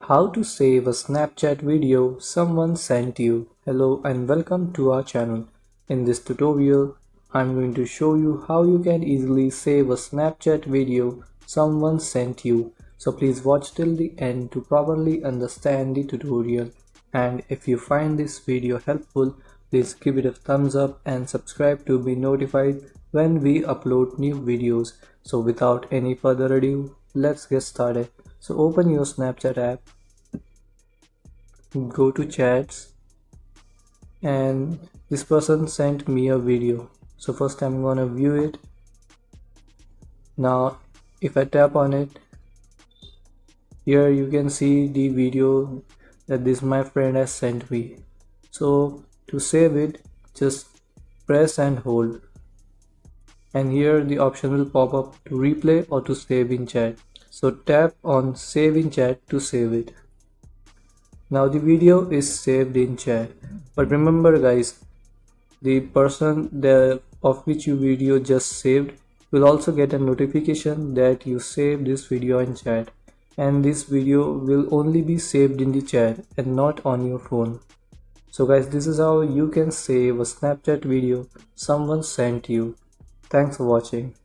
How to save a Snapchat video someone sent you. Hello and welcome to our channel. In this tutorial, I'm going to show you how you can easily save a Snapchat video someone sent you. So please watch till the end to properly understand the tutorial. And if you find this video helpful, please give it a thumbs up and subscribe to be notified when we upload new videos. So without any further ado, let's get started. So open your Snapchat app, go to chats, and this person sent me a video. So first I'm gonna view it. Now if I tap on it, here you can see the video that this my friend has sent me. So to save it, just press and hold, and here the option will pop up to replay or to save in chat. So tap on save in chat to save it. Now the video is saved in chat, but remember guys, the person of which you video just saved will also get a notification that you saved this video in chat, and this video will only be saved in the chat and not on your phone. So guys, this is how you can save a Snapchat video someone sent you. Thanks for watching.